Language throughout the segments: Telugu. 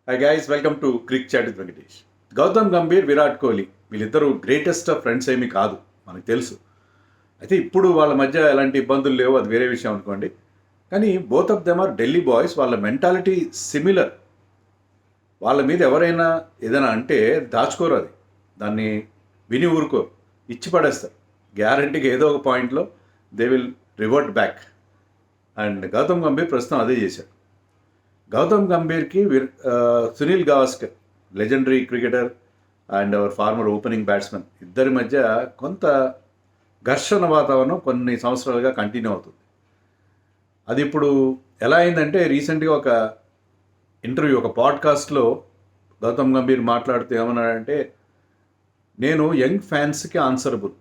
High guys, welcome to Cric Chat with Venkatesh. Gautam Gambhir, Virat Kohli వీళ్ళిద్దరూ గ్రేటెస్ట్ ఆఫ్ ఫ్రెండ్స్ ఏమీ కాదు, మనకు తెలుసు. అయితే ఇప్పుడు వాళ్ళ మధ్య ఎలాంటి ఇబ్బందులు లేవు, అది వేరే విషయం అనుకోండి. కానీ both of them are Delhi boys. వాళ్ళ మెంటాలిటీ సిమిలర్. వాళ్ళ మీద ఎవరైనా ఏదైనా అంటే దాచుకోరు, అది దాన్ని విని ఊరుకోరు, ఇచ్చి పడేస్తారు. గ్యారంటీగా ఏదో ఒక పాయింట్లో they will revert back. And Gautam Gambhir ప్రస్తుతం అదే చేశాడు. గౌతమ్ గంభీర్కి Sunil Gavaskar, legendary cricketer and our former opening batsmen, ఇద్దరి మధ్య కొంత ఘర్షణ వాతావరణం కొన్ని సంవత్సరాలుగా కంటిన్యూ అవుతుంది. అది ఇప్పుడు ఎలా అయిందంటే, రీసెంట్గా ఒక ఇంటర్వ్యూ, ఒక పాడ్కాస్ట్లో గౌతమ్ గంభీర్ మాట్లాడుతూ ఏమన్నాడంటే, నేను యంగ్ ఫ్యాన్స్కి ఆన్సరబుల్.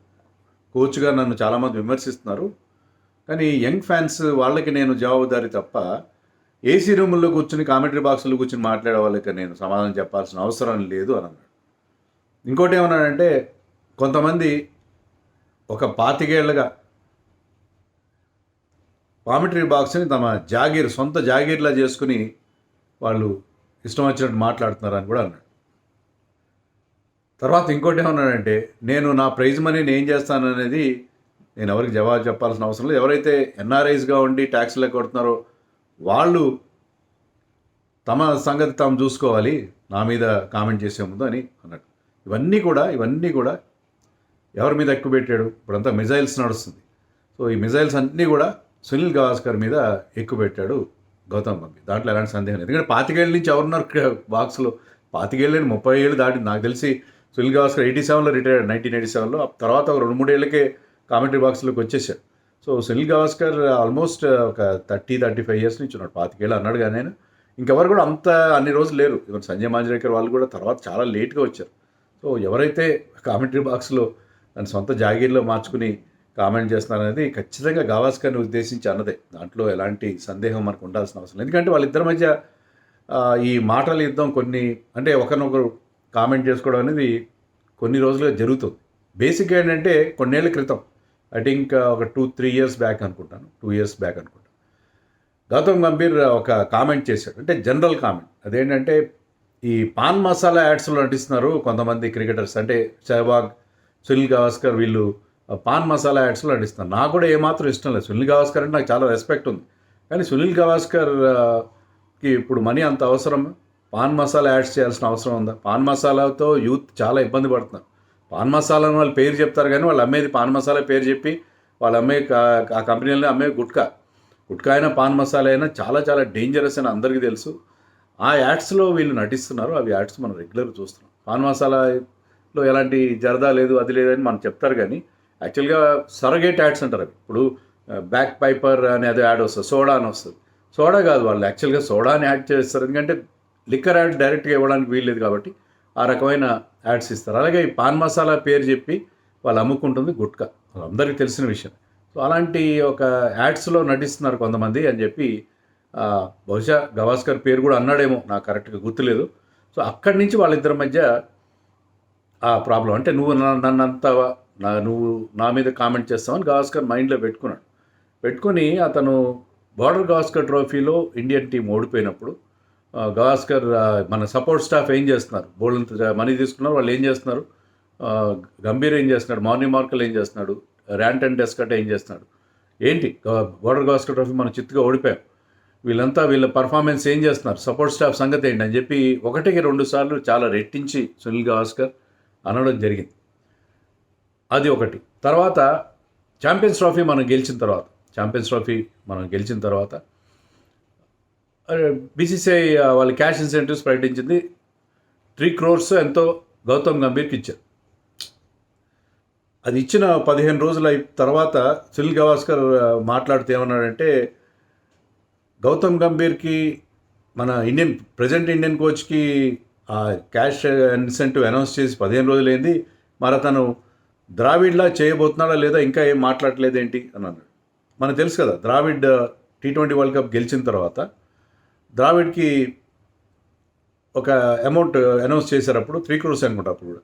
కోచ్గా నన్ను చాలామంది విమర్శిస్తున్నారు, కానీ యంగ్ ఫ్యాన్స్ వాళ్ళకి నేను జవాబుదారి తప్ప ఏసీ రూముల్లో కూర్చుని కామెంటరీ బాక్సుల్లో కూర్చుని మాట్లాడే వాళ్ళకి నేను సమాధానం చెప్పాల్సిన అవసరం లేదు అని అన్నాడు. ఇంకోటి ఏమన్నాడంటే, కొంతమంది ఒక 25 ఏళ్ళుగా కామెంటరీ బాక్స్ని తమ సొంత జాగీర్లా చేసుకుని వాళ్ళు ఇష్టం వచ్చినట్టు మాట్లాడుతున్నారని కూడా అన్నాడు. తర్వాత ఇంకోటి ఏమన్నాడంటే, నేను నా ప్రైజ్ మనీని ఏం చేస్తాననేది నేను ఎవరికి జవాబు చెప్పాల్సిన అవసరం లేదు. ఎవరైతే ఎన్ఆర్ఐస్గా ఉండి ట్యాక్స్లు కొడుతున్నారో వాళ్ళు తమ సంగతి తాము చూసుకోవాలి, నా మీద కామెంట్ చేసే ముందు అని అన్నాడు. ఇవన్నీ కూడా ఎవరి మీద ఎక్కువ పెట్టాడు? ఇప్పుడంతా మిజైల్స్ నడుస్తుంది. సో ఈ మిజైల్స్ అన్నీ కూడా సునీల్ గవాస్కర్ మీద ఎక్కువ పెట్టాడు గౌతమ్ గంభీర్. దాంట్లో ఎలాంటి సందేహం లేదు. ఎందుకంటే 25 ఏళ్ళ నుంచి ఎవరున్నారు బాక్స్లో? 25 ఏళ్ళు 30 ఏళ్ళు దాటి. నాకు తెలిసి సునీల్ గవాస్కర్ 87లో రిటైర్డ్, 1987లో. తర్వాత ఒక 2-3 ఏళ్ళకే కామెంటరీ బాక్స్లోకి వచ్చేసాడు. సో సునీల్ గవాస్కర్ ఆల్మోస్ట్ ఒక 30-35 ఇయర్స్ నుంచి ఉన్నాడు. 25 ఏళ్ళు అన్నాడు. కానీ నేను ఇంకెవరు కూడా అంత అన్ని రోజులు లేరు. ఈవెన్ సంజయ్ మాంజ్రేకర్ వాళ్ళు కూడా తర్వాత చాలా లేట్గా వచ్చారు. సో ఎవరైతే కామెంటరీ బాక్స్లో దాని సొంత జాగీర్లో మార్చుకుని కామెంట్ చేస్తున్నారనేది ఖచ్చితంగా గవాస్కర్ని ఉద్దేశించి అన్నదే. దాంట్లో ఎలాంటి సందేహం మనకు ఉండాల్సిన అవసరం లేదు. ఎందుకంటే వాళ్ళిద్దరి మధ్య ఈ మాటల యుద్ధం కొన్ని, అంటే ఒకరినొకరు కామెంట్ చేసుకోవడం అనేది కొన్ని రోజులుగా జరుగుతుంది. బేసిక్గా ఏంటంటే, కొన్నేళ్ల క్రితం, ఐ థింక్ ఒక 2-3 ఇయర్స్ బ్యాక్ అనుకుంటాను, 2 ఇయర్స్ బ్యాక్ అనుకుంటాను, గౌతమ్ గంభీర్ ఒక కామెంట్ చేశాడు. అంటే జనరల్ కామెంట్. అదేంటంటే, ఈ పాన్ మసాలా యాడ్స్లో నటిస్తున్నారు కొంతమంది క్రికెటర్స్, అంటే సెహ్వాగ్, సునీల్ గవాస్కర్, వీళ్ళు పాన్ మసాలా యాడ్స్లో నటిస్తున్నారు. నాకు కూడా ఏమాత్రం ఇష్టం లేదు. సునీల్ గవాస్కర్ అంటే నాకు చాలా రెస్పెక్ట్ ఉంది. కానీ సునీల్ గవాస్కర్కి ఇప్పుడు మనీ అంత అవసరం? పాన్ మసాలా యాడ్స్ చేయాల్సిన అవసరం ఉందా? పాన్ మసాలాతో యూత్ చాలా ఇబ్బంది పడుతున్నారు. పాన్ మసాలా అని వాళ్ళు పేరు చెప్తారు, కానీ వాళ్ళు అమ్మేది పాన్ మసాలా పేరు చెప్పి వాళ్ళు అమ్మే ఆ కంపెనీలని అమ్మే గుట్కా అయినా పాన్ మసాలా అయినా చాలా చాలా డేంజరస్ అని అందరికీ తెలుసు. ఆ యాడ్స్లో వీళ్ళు నటిస్తున్నారు. అవి యాడ్స్ మనం రెగ్యులర్గా చూస్తున్నాం. పాన్ మసాలాలో ఎలాంటి జరదా లేదు, అది లేదని మనం చెప్తారు, కానీ యాక్చువల్గా సరగేట్ యాడ్స్ అంటారు అవి. ఇప్పుడు బ్యాక్ పైపర్ అనేది యాడ్ వస్తుంది, సోడా అని వస్తుంది. సోడా కాదు, వాళ్ళు యాక్చువల్గా సోడాని యాడ్ చేస్తారు. ఎందుకంటే లిక్కర్ యాడ్ డైరెక్ట్గా ఇవ్వడానికి వీల్లేదు కాబట్టి ఆ రకమైన యాడ్స్ ఇస్తారు. అలాగే ఈ పాన్ మసాలా పేరు చెప్పి వాళ్ళు అమ్ముకుంటుంది గుట్కా, అందరికీ తెలిసిన విషయం. సో అలాంటి ఒక యాడ్స్లో నటిస్తున్నారు కొంతమంది అని చెప్పి, బహుశా గవాస్కర్ పేరు కూడా అన్నాడేమో, నాకు కరెక్ట్గా గుర్తులేదు. సో అక్కడి నుంచి వాళ్ళిద్దరి మధ్య ఆ ప్రాబ్లం. అంటే నువ్వు నువ్వు నా మీద కామెంట్ చేస్తావని గవాస్కర్ మైండ్లో పెట్టుకొని అతను బార్డర్ గవాస్కర్ ట్రోఫీలో ఇండియన్ టీం ఓడిపోయినప్పుడు గవాస్కర్ మన సపోర్ట్ స్టాఫ్ ఏం చేస్తున్నారు, బోల్డ్ మనీ తీసుకున్నారు, వాళ్ళు ఏం చేస్తున్నారు, గంభీర్ ఏం చేస్తున్నాడు, మార్నింగ్ మార్కల్ ఏం చేస్తున్నాడు, ర్యాంటన్ డెస్కట్ ఏం చేస్తున్నాడు, ఏంటి బార్డర్ గవాస్కర్ ట్రోఫీ మనం చిత్తుగా ఓడిపోయాం, వీళ్ళంతా వీళ్ళ పర్ఫార్మెన్స్ ఏం చేస్తున్నారు, సపోర్ట్ స్టాఫ్ సంగతి ఏంటి అని చెప్పి 1-2 సార్లు చాలా రెట్టించి సునీల్ గవాస్కర్ అనడం జరిగింది. అది ఒకటి. తర్వాత ఛాంపియన్స్ ట్రోఫీ మనం గెలిచిన తర్వాత బీసీసీఐ వాళ్ళు క్యాష్ ఇన్సెంటివ్స్ ప్రకటించింది. 3 crores ఎంతో గౌతమ్ గంభీర్కి ఇచ్చారు. అది ఇచ్చిన 15 రోజుల తర్వాత సునీల్ గవాస్కర్ మాట్లాడుతూ ఏమన్నాడంటే, గౌతమ్ గంభీర్కి మన ప్రజెంట్ ఇండియన్ కోచ్కి ఆ క్యాష్ ఇన్సెంటివ్ అనౌన్స్ చేసి 15 రోజులైంది, మరి అతను ద్రావిడ్లా చేయబోతున్నాడా లేదా, ఇంకా ఏం మాట్లాడలేదేంటి అని అన్నాడు. మనకు తెలుసు కదా, ద్రావిడ్ T20 వరల్డ్ కప్ గెలిచిన తర్వాత ద్రావిడ్కి ఒక అమౌంట్ అనౌన్స్ చేశారప్పుడు 3 crores అనుకుంటా. అప్పుడు కూడా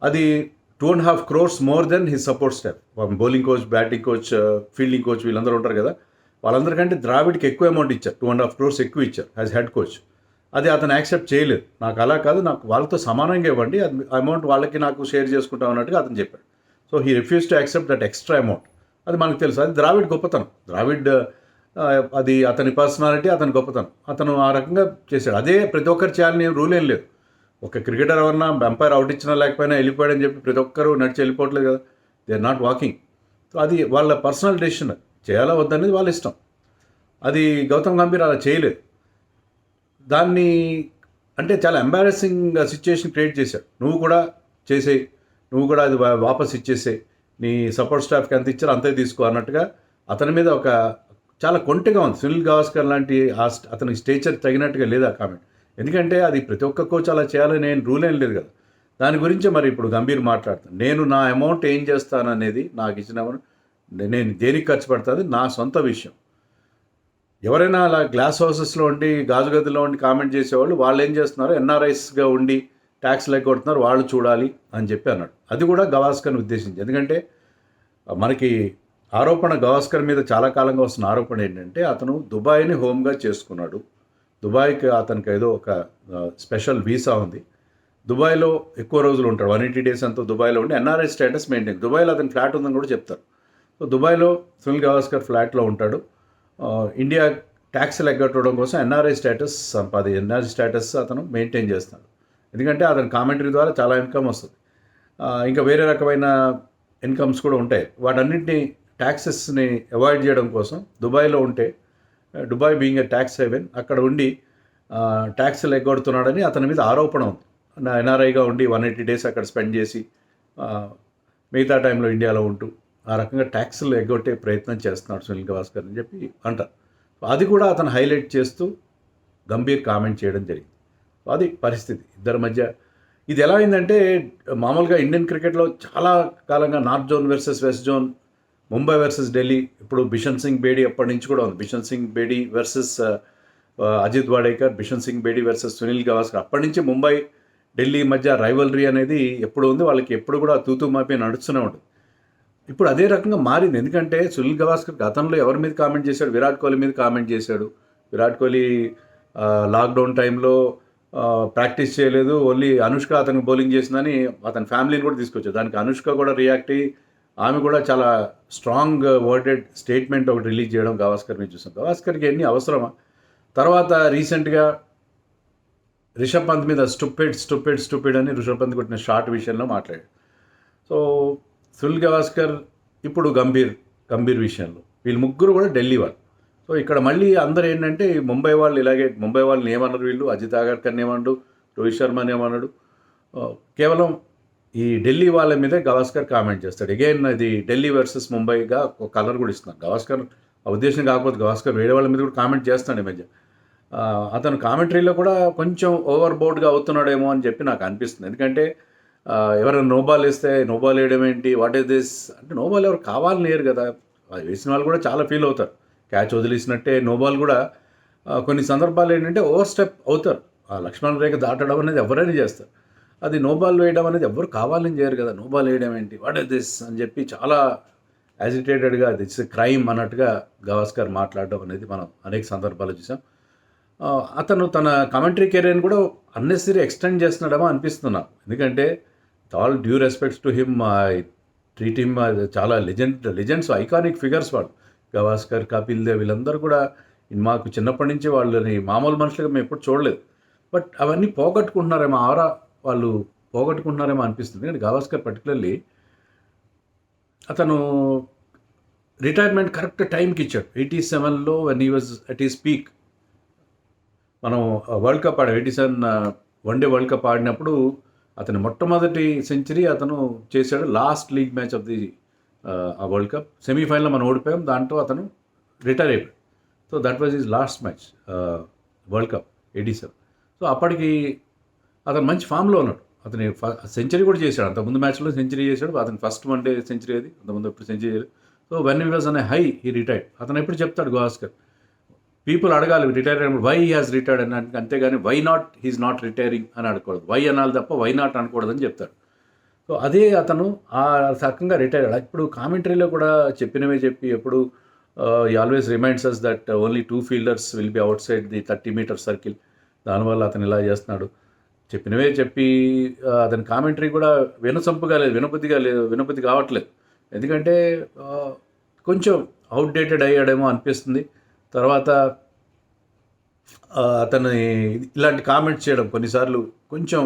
అది 2.5 crores more than his support staff. Bowling coach, batting coach, fielding coach వీళ్ళందరూ ఉంటారు కదా, వాళ్ళందరికంటే ద్రావిడ్కి ఎక్కువ అమౌంట్ ఇచ్చారు. 2.5 crores ఎక్కువ ఇచ్చారు యాజ్ హెడ్ కోచ్. అది అతను యాక్సెప్ట్ చేయలేదు. నాకు అలా కాదు, నాకు వాళ్ళతో సమానంగా ఇవ్వండి, అది అమౌంట్ వాళ్ళకి నాకు షేర్ చేసుకుంటాం అన్నట్టుగా అతను చెప్పాడు. So he refuse to accept that extra amount. అది మనకు తెలుసు, అది ద్రావిడ్ గొప్పతనం. ద్రావిడ్ అది అతని పర్సనాలిటీ, అతని గొప్పతనం. అతను ఆ రకంగా చేశాడు. అదే ప్రతి ఒక్కరు చేయాలని రూల్ ఏం లేదు. ఒక క్రికెటర్ ఎవరన్నా ఎంపైర్ అవుట్ ఇచ్చినా లేకపోయినా వెళ్ళిపోయాడని చెప్పి ప్రతి ఒక్కరు నడిచి వెళ్ళిపోవట్లేదు కదా. They are not walking. So అది వాళ్ళ పర్సనల్ డెసిషన్. చేయాలా వద్దనేది వాళ్ళ ఇష్టం. అది గౌతమ్ గంభీర్ అలా చేయలేదు. దాన్ని అంటే చాలా ఎంబారసింగ్ సిచ్యుయేషన్ క్రియేట్ చేశాడు. నువ్వు కూడా చేసేయి, నువ్వు కూడా అది వాపస్ ఇచ్చేసేయి, నీ సపోర్ట్ స్టాఫ్కి ఎంత ఇచ్చారో అంతే తీసుకో అన్నట్టుగా అతని మీద ఒక చాలా కొంటెగా ఉంది. సునీల్ గవాస్కర్ లాంటి అతనికి స్టేచర్ తగినట్టుగా లేదు ఆ కామెంట్. ఎందుకంటే అది ప్రతి ఒక్క కోచ్ అలా చేయాలని రూల్ ఏం లేదు కదా. దాని గురించే మరి ఇప్పుడు గంభీర్ మాట్లాడుతాను. నేను నా అమౌంట్ ఏం చేస్తాను అనేది, నాకు ఇచ్చిన నేను దేనికి ఖర్చు పెడతాది నా సొంత విషయం. ఎవరైనా అలా గ్లాస్ హౌసెస్లో ఉండి గాజు గదిలో ఉండి కామెంట్ చేసేవాళ్ళు, వాళ్ళు ఏం చేస్తున్నారు, ఎన్ఆర్ఐస్గా ఉండి ట్యాక్స్లు ఎగ్గొడుతున్నారు, వాళ్ళు చూడాలి అని చెప్పి అన్నాడు. అది కూడా గవాస్కర్ని ఉద్దేశించి. ఎందుకంటే మనకి ఆరోపణ గవాస్కర్ మీద చాలా కాలంగా వస్తున్న ఆరోపణ ఏంటంటే అతను దుబాయ్ని హోమ్గా చేసుకున్నాడు. దుబాయ్కి అతనికి ఏదో ఒక స్పెషల్ వీసా ఉంది. దుబాయ్లో ఎక్కువ రోజులు ఉంటాడు, 180 days అంతా దుబాయ్లో ఉండి ఎన్ఆర్ఐ స్టేటస్ మెయింటైన్. దుబాయ్లో అతని ఫ్లాట్ ఉందని కూడా చెప్తారు. సో దుబాయ్లో సునీల్ గవాస్కర్ ఫ్లాట్లో ఉంటాడు. ఇండియా ట్యాక్స్లు ఎగ్గొట్టడం కోసం ఎన్ఆర్ఐ స్టేటస్ అతను మెయింటైన్ చేస్తాడు. ఎందుకంటే అతని కామెంటరీ ద్వారా చాలా ఇన్కమ్ వస్తుంది. ఇంకా వేరే రకమైన ఇన్కమ్స్ కూడా ఉంటాయి. వాటన్నింటినీ ట్యాక్సెస్ని అవాయిడ్ చేయడం కోసం దుబాయ్లో ఉంటే, Dubai being a tax haven, అక్కడ ఉండి ట్యాక్స్లు ఎగ్గొడుతున్నాడని అతని మీద ఆరోపణ ఉంది. ఎన్ఆర్ఐగా ఉండి 180 days అక్కడ స్పెండ్ చేసి మిగతా టైంలో ఇండియాలో ఉంటూ ఆ రకంగా ట్యాక్స్లు ఎగ్గొట్టే ప్రయత్నం చేస్తున్నాడు సునీల్ గవాస్కర్ అని చెప్పి అంటారు. అది కూడా అతను హైలైట్ చేస్తూ గంభీర్ కామెంట్ చేయడం జరిగింది. అది పరిస్థితి ఇద్దరి మధ్య. ఇది ఎలా అయిందంటే, మామూలుగా ఇండియన్ క్రికెట్లో చాలా కాలంగా north zone versus west zone, Mumbai versus Delhi, ఇప్పుడు బిషన్ సింగ్ బేడీ అప్పటి నుంచి కూడా ఉంది. Bishan Singh Bedi versus Ajit Wadekar, Bishan Singh Bedi versus Sunil Gavaskar. అప్పటి నుంచి ముంబై ఢిల్లీ మధ్య రైవలరీ అనేది ఎప్పుడు ఉంది, వాళ్ళకి ఎప్పుడు కూడా తూతూ మాపి నడుస్తూనే ఉంటుంది. ఇప్పుడు అదే రకంగా మారింది. ఎందుకంటే సునీల్ గవాస్కర్ గతంలో ఎవరి మీద కామెంట్ చేశాడు, విరాట్ కోహ్లీ మీద కామెంట్ చేశాడు. విరాట్ కోహ్లీ లాక్డౌన్ టైంలో ప్రాక్టీస్ చేయలేదు, ఓన్లీ అనుష్క అతనికి బౌలింగ్ చేసిందని అతని ఫ్యామిలీని కూడా తీసుకొచ్చాడు. దానికి అనుష్క కూడా రియాక్ట్ అయ్యి ఆమె కూడా చాలా స్ట్రాంగ్ వర్డెడ్ స్టేట్మెంట్ ఒకటి రిలీజ్ చేయడం గవాస్కర్ మీద చూసాం. గవాస్కర్కి ఎన్ని అవసరమా. తర్వాత రీసెంట్గా రిషబ్ పంత్ మీద స్టూపిడ్ అని రిషబ్ పంత్ కొట్టిన షాట్ విషయంలో మాట్లాడాడు. సో సునీల్ గవాస్కర్ ఇప్పుడు గంభీర్ విషయంలో, వీళ్ళు ముగ్గురు కూడా ఢిల్లీ వాళ్ళు. సో ఇక్కడ మళ్ళీ అందరూ ఏంటంటే ముంబై వాళ్ళు ఇలాగే, ముంబై వాళ్ళని ఏమన్నారు వీళ్ళు, అజిత్ అగర్కర్ని ఏమన్నాడు, రోహిత్ శర్మని ఏమన్నాడు, కేవలం ఈ ఢిల్లీ వాళ్ళ మీదే గవాస్కర్ కామెంట్ చేస్తాడు. అగైన్ ఇది ఢిల్లీ వర్సెస్ ముంబైగా ఒక కలర్ కూడా ఇస్తున్నాడు. గవాస్కర్ ఆ ఉద్దేశం కాకపోతే గవాస్కర్ వేరే వాళ్ళ మీద కూడా కామెంట్ చేస్తాడు ఈ మధ్య. అతను కామెంటరీలో కూడా కొంచెం ఓవర్ బోర్డ్గా అవుతున్నాడేమో అని చెప్పి నాకు అనిపిస్తుంది. ఎందుకంటే ఎవరైనా నోబాల్ వేస్తే నోబాల్ వేయడం ఏంటి, వాట్ ఈస్ దిస్ అంటే, నోబాల్ ఎవరు కావాలని వేయరు కదా. వేసిన వాళ్ళు కూడా చాలా ఫీల్ అవుతారు. క్యాచ్ వదిలేసినట్టే నోబాల్ కూడా కొన్ని సందర్భాలు ఏంటంటే ఓవర్ స్టెప్ అవుతారు. ఆ లక్ష్మణ్ రేఖ దాటడం అనేది ఎవరైనా చేస్తారు. అది నోబాల్ వేయడం అనేది ఎవరు కావాలని చేయరు కదా. నోబాల్ వేయడం ఏంటి, వాట్ ఈస్ దిస్ అని చెప్పి చాలా యాజిటేటెడ్గా దిట్స్ క్రైమ్ అన్నట్టుగా గవాస్కర్ మాట్లాడడం అనేది మనం అనేక సందర్భాలు చూసాం. అతను తన కామెంటరీ కెరీర్ని కూడా అన్నెసరీ ఎక్స్టెండ్ చేస్తున్నాడేమో అనిపిస్తున్నాం. ఎందుకంటే all due respects to him, treat him చాలా లెజెండ్స్, ఐకానిక్ ఫిగర్స్ వాళ్ళు. గవాస్కర్, కపిల్ దేవ్ వీళ్ళందరూ కూడా మాకు చిన్నప్పటి నుంచి వాళ్ళని మామూలు మనుషులుగా మేము ఎప్పుడు చూడలేదు. బట్ అవన్నీ పోగొట్టుకుంటున్నారేమో, ఆరా వాళ్ళు పోగొట్టుకుంటున్నారేమో అనిపిస్తుంది. కానీ గవాస్కర్ పర్టికులర్లీ అతను రిటైర్మెంట్ కరెక్ట్ టైంకి ఇచ్చాడు. 87లో when he was at his peak. మనం world cup 87 one day world cup ఆడినప్పుడు అతని మొట్టమొదటి సెంచరీ అతను చేశాడు. Last league match of the ఆ వరల్డ్ కప్ సెమీఫైనల్లో మనం ఓడిపోయాం, దాంట్లో అతను రిటైర్ అయిపోయాడు. So that was his last match world cup 87. So అప్పటికి అతను మంచి ఫామ్లో ఉన్నాడు. అతని సెంచరీ కూడా చేశాడు. అంతకుముందు మ్యాచ్లో సెంచరీ చేశాడు. అతని ఫస్ట్ వన్డే సెంచరీ అది, అంతకుముందు ఎప్పుడు సెంచరీ చేయలేదు. So when he was on high he retired. అతను ఎప్పుడు చెప్తాడు గవాస్కర్, పీపుల్ అడగాలి రిటైర్ అయినప్పుడు వై హీ హాజ్ రిటైర్డ్ అని, అంతేగాని why not he's not retiring అని అడగకూడదు. వై అనాలి తప్ప వై నాట్ అనకూడదని చెప్తాడు. సో అదే అతను ఆ రకంగా రిటైర్ అయ్యాడు. ఇప్పుడు కామెంటరీలో కూడా చెప్పినవే చెప్పి ఎప్పుడు ఈ always reminds us that only 2 fielders will be outside the 30 meter circle. దానివల్ల అతను ఇలా చేస్తున్నాడు, చెప్పినవే చెప్పి అతని కామెంటరీ కూడా వినసొంపుగా లేదు, వినబుద్ధి కావట్లేదు. ఎందుకంటే కొంచెం అవుట్డేటెడ్ అయ్యాడేమో అనిపిస్తుంది. తర్వాత అతని ఇలాంటి కామెంట్స్ చేయడం కొన్నిసార్లు కొంచెం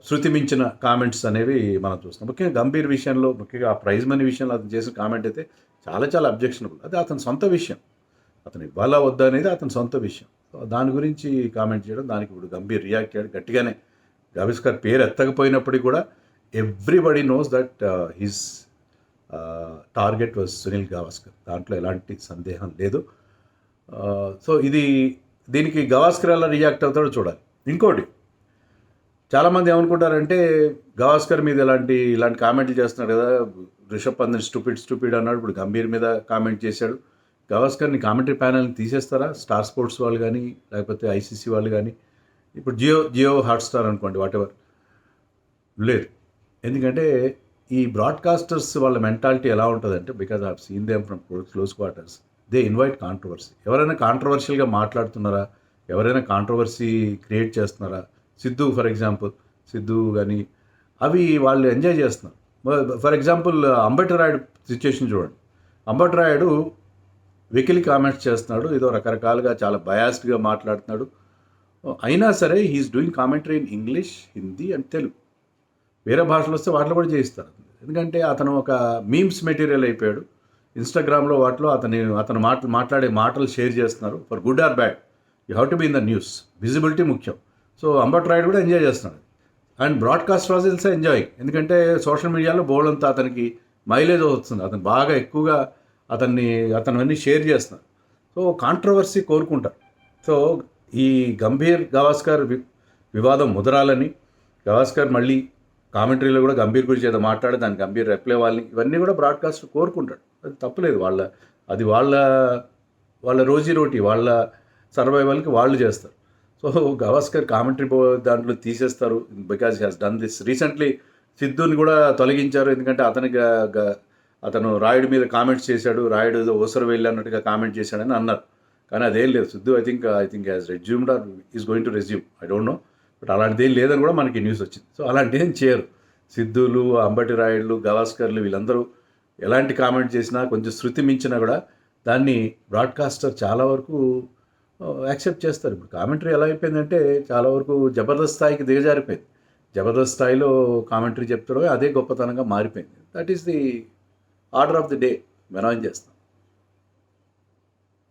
శృతి మించిన కామెంట్స్ అనేవి మనం చూస్తాం. ముఖ్యంగా గంభీర్ విషయంలో, ముఖ్యంగా ఆ ప్రైజ్ మనీ విషయంలో అతను చేసిన కామెంట్ అయితే చాలా చాలా అబ్జెక్షనబుల్. అది అతని సొంత విషయం, అతను ఇవ్వాలా వద్దా అనేది అతని సొంత విషయం. దాని గురించి కామెంట్ చేయడం, దానికి ఇప్పుడు గంభీర్ రియాక్ట్ చేయడం గట్టిగానే. గవాస్కర్ పేరు ఎత్తకపోయినప్పటికీ కూడా everybody knows that his target was Sunil Gavaskar, దాంట్లో ఎలాంటి సందేహం లేదు. సో దీనికి గవాస్కర్ ఎలా రియాక్ట్ అవుతాడో చూడాలి. ఇంకోటి, చాలామంది ఏమనుకుంటారంటే గవాస్కర్ మీద ఇలాంటి కామెంట్లు చేస్తున్నాడు కదా, రిషబ్ పంత్ని స్టూపిడ్ అన్నాడు, ఇప్పుడు గంభీర్ మీద కామెంట్ చేశాడు. గవాస్కర్ని కామెంటరీ ప్యానల్ని తీసేస్తారా స్టార్ స్పోర్ట్స్ వాళ్ళు కానీ, లేకపోతే ఐసీసీ వాళ్ళు కానీ? ఇప్పుడు జియో హాట్స్టార్ అనుకోండి, వాటెవర్, లేదు. ఎందుకంటే ఈ బ్రాడ్కాస్టర్స్ వాళ్ళ మెంటాలిటీ ఎలా ఉంటుందంటే, because I have seen them from close quarters, they invite controversy. ఎవరైనా కాంట్రవర్షియల్గా మాట్లాడుతున్నారా, ఎవరైనా కాంట్రవర్సీ క్రియేట్ చేస్తున్నారా, సిద్ధు ఫర్ ఎగ్జాంపుల్, సిద్ధు కానీ, అవి వాళ్ళు ఎంజాయ్ చేస్తున్నారు. For example Ambati Rayudu situation చూడండి. అంబటి రాయుడు వెకిలి కామెంట్స్ చేస్తున్నాడు, ఏదో రకరకాలుగా చాలా బయాస్డ్గా మాట్లాడుతున్నాడు. అయినా సరే he is doing commentary in English, Hindi and Telugu. వేరే భాషలు వస్తే వాటిలో కూడా చేయిస్తారు. ఎందుకంటే అతను ఒక మీమ్స్ మెటీరియల్ అయిపోయాడు. ఇన్స్టాగ్రామ్లో వాటిలో అతను మాట్లాడే మాటలు షేర్ చేస్తున్నారు. For good or bad, you have to be in the news, visibility ముఖ్యం. సో అంబట్ రాయుడు కూడా ఎంజాయ్ చేస్తున్నాడు. And broadcast was also enjoying, ఎందుకంటే సోషల్ మీడియాలో బోల్డంతా అతనికి మైలేజ్ వస్తుంది, అతను బాగా ఎక్కువగా అతన్ని షేర్ చేస్తున్నారు. సో కాంట్రవర్సీ కోరుకుంటారు. సో ఈ గంభీర్ గవాస్కర్ వివాదం ముదరాలని, గవాస్కర్ మళ్ళీ కామెంటరీలో కూడా గంభీర్ గురించి ఏదో మాట్లాడి దానికి గంభీర్ రిప్లై వాళ్ళని, ఇవన్నీ కూడా బ్రాడ్కాస్ట్ కోరుకుంటాడు. అది తప్పులేదు. వాళ్ళ రోజీ రోటీ, వాళ్ళ సర్వైవల్కి వాళ్ళు చేస్తారు. సో గవాస్కర్ కామెంటరీ దాంట్లో తీసేస్తారు because he has done this. Recently సిద్ధుని కూడా తొలగించారు, ఎందుకంటే అతను రాయుడు మీద కామెంట్స్ చేశాడు, రాయుడు ఓసరు వెళ్ళి అన్నట్టుగా కామెంట్ చేశాడని అన్నారు. కానీ అదేం లేదు. Sidhu I think has resumed or is going to resume, I don't know. But అలాంటిది ఏం లేదని కూడా మనకి న్యూస్ వచ్చింది. సో అలాంటిది ఏం చేయరు. సిద్ధులు, అంబటి రాయుడులు, గవాస్కర్లు వీళ్ళందరూ ఎలాంటి కామెంట్ చేసినా, కొంచెం శృతి మించినా కూడా దాన్ని బ్రాడ్కాస్టర్ చాలా వరకు యాక్సెప్ట్ చేస్తారు. ఇప్పుడు కామెంటరీ ఎలా అయిపోయిందంటే చాలా వరకు జబర్దస్త్ స్థాయికి దిగజారిపోయింది. జబర్దస్త్ స్థాయిలో కామెంటరీ చెప్తాడో అదే గొప్పతనంగా మారిపోయింది. That is the order of the day. మనం ఏం చేస్తాం.